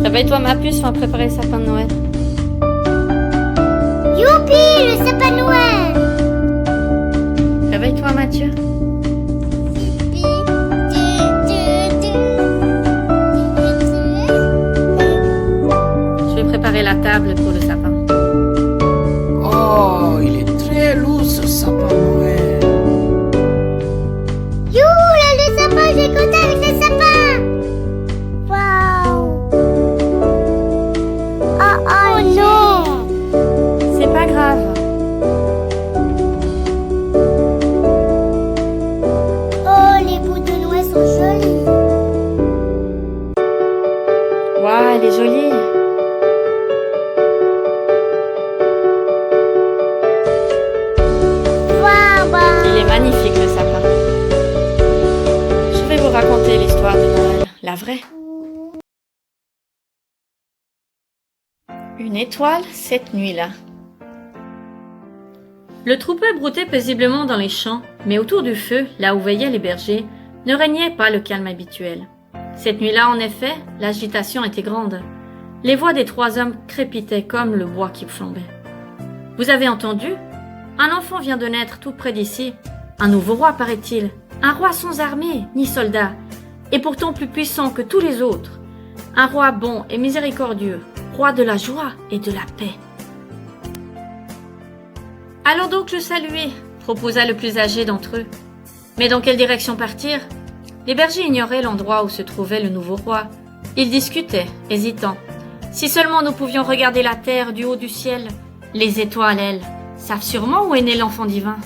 Réveille-toi ma puce, on va préparer le sapin de Noël. Youpi, le sapin de Noël! Réveille-toi Mathieu. Je vais préparer la table pour le sapin. Oh, il est très lourd ce sapin de Noël. Youhou, là, le sapin, j'ai compté avec le sapin! Waouh! Oh non! C'est pas grave. Oh, les bouts de Noël sont jolis! Waouh, elle est jolie. Il est magnifique le sapin. Je vais vous raconter l'histoire de Noël, la vraie. Une étoile cette nuit-là. Le troupeau broutait paisiblement dans les champs, mais autour du feu, là où veillaient les bergers, ne régnait pas le calme habituel. Cette nuit-là, en effet, l'agitation était grande. Les voix des trois hommes crépitaient comme le bois qui flambait. Vous avez entendu ? Un enfant vient de naître tout près d'ici. Un nouveau roi, paraît-il. Un roi sans armée, ni soldats, et pourtant plus puissant que tous les autres. Un roi bon et miséricordieux, roi de la joie et de la paix. Allons donc le saluer, proposa le plus âgé d'entre eux. Mais dans quelle direction partir ? Les bergers ignoraient l'endroit où se trouvait le nouveau roi. Ils discutaient, hésitant. Si seulement nous pouvions regarder la terre du haut du ciel, les étoiles, elles, savent sûrement où est né l'enfant divin.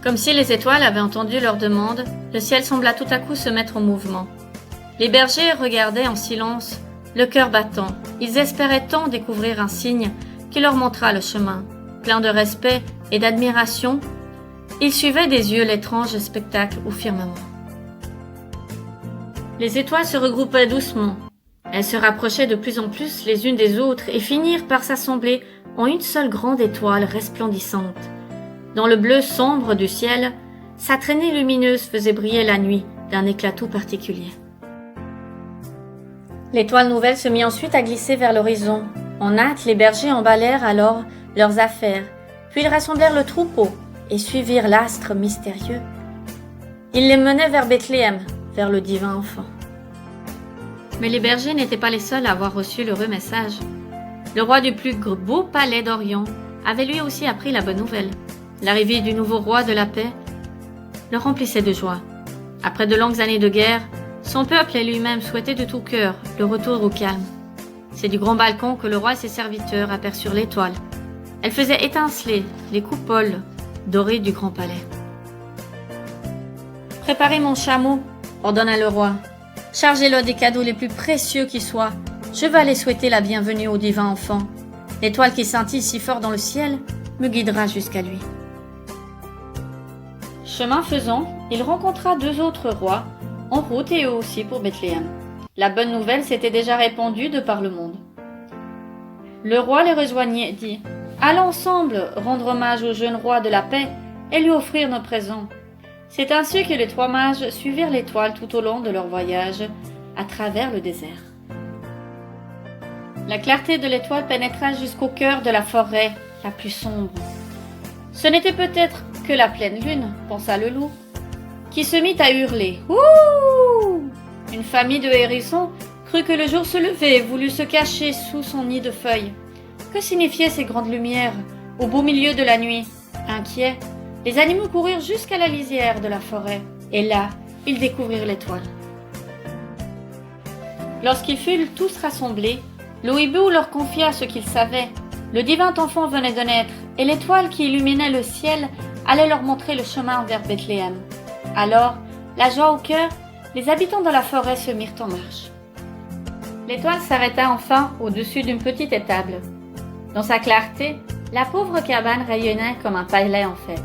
Comme si les étoiles avaient entendu leur demande, le ciel sembla tout à coup se mettre en mouvement. Les bergers regardaient en silence, le cœur battant. Ils espéraient tant découvrir un signe qui leur montra le chemin. Plein de respect et d'admiration, ils suivaient des yeux l'étrange spectacle au firmament. Les étoiles se regroupaient doucement. Elles se rapprochaient de plus en plus les unes des autres et finirent par s'assembler en une seule grande étoile resplendissante. Dans le bleu sombre du ciel, sa traînée lumineuse faisait briller la nuit d'un éclat tout particulier. L'étoile nouvelle se mit ensuite à glisser vers l'horizon. En hâte, les bergers emballèrent alors leurs affaires, puis ils rassemblèrent le troupeau et suivirent l'astre mystérieux. Ils les menaient vers Bethléem, vers le divin enfant. Mais les bergers n'étaient pas les seuls à avoir reçu l'heureux message. Le roi du plus beau palais d'Orient avait lui aussi appris la bonne nouvelle. L'arrivée du nouveau roi de la paix le remplissait de joie. Après de longues années de guerre, son peuple et lui-même souhaitaient de tout cœur le retour au calme. C'est du grand balcon que le roi et ses serviteurs aperçurent l'étoile. Elle faisait étinceler les coupoles dorées du grand palais. « Préparez mon chameau, ordonna le roi. Chargez-le des cadeaux les plus précieux qui soient. Je vais aller souhaiter la bienvenue au divin enfant. L'étoile qui scintille si fort dans le ciel me guidera jusqu'à lui. » Chemin faisant, il rencontra deux autres rois, en route et eux aussi pour Bethléem. La bonne nouvelle s'était déjà répandue de par le monde. Le roi les rejoignit et dit « Allons ensemble rendre hommage au jeune roi de la paix et lui offrir nos présents. » C'est ainsi que les trois mages suivirent l'étoile tout au long de leur voyage à travers le désert. La clarté de l'étoile pénétra jusqu'au cœur de la forêt la plus sombre. Ce n'était peut-être que la pleine lune, pensa le loup, qui se mit à hurler. Ouh! Une famille de hérissons crut que le jour se levait et voulut se cacher sous son nid de feuilles. Que signifiaient ces grandes lumières au beau milieu de la nuit? Inquiets, les animaux coururent jusqu'à la lisière de la forêt, et là, ils découvrirent l'étoile. Lorsqu'ils furent tous rassemblés, le hibou leur confia ce qu'il savait. Le divin enfant venait de naître, et l'étoile qui illuminait le ciel allait leur montrer le chemin vers Bethléem. Alors, la joie au cœur, les habitants de la forêt se mirent en marche. L'étoile s'arrêta enfin au-dessus d'une petite étable. Dans sa clarté, la pauvre cabane rayonnait comme un palais en fête.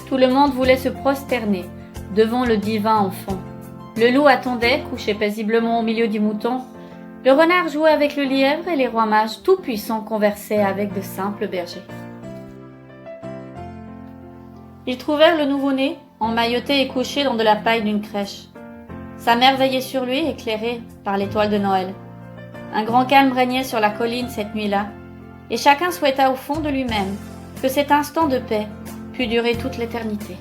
Tout le monde voulait se prosterner devant le divin enfant. Le loup attendait, couché paisiblement au milieu du mouton. Le renard jouait avec le lièvre et les rois mages tout-puissants conversaient avec de simples bergers. Ils trouvèrent le nouveau-né, emmailloté et couché dans de la paille d'une crèche. Sa mère veillait sur lui, éclairée par l'étoile de Noël. Un grand calme régnait sur la colline cette nuit-là, et chacun souhaita au fond de lui-même que cet instant de paix pût durer toute l'éternité.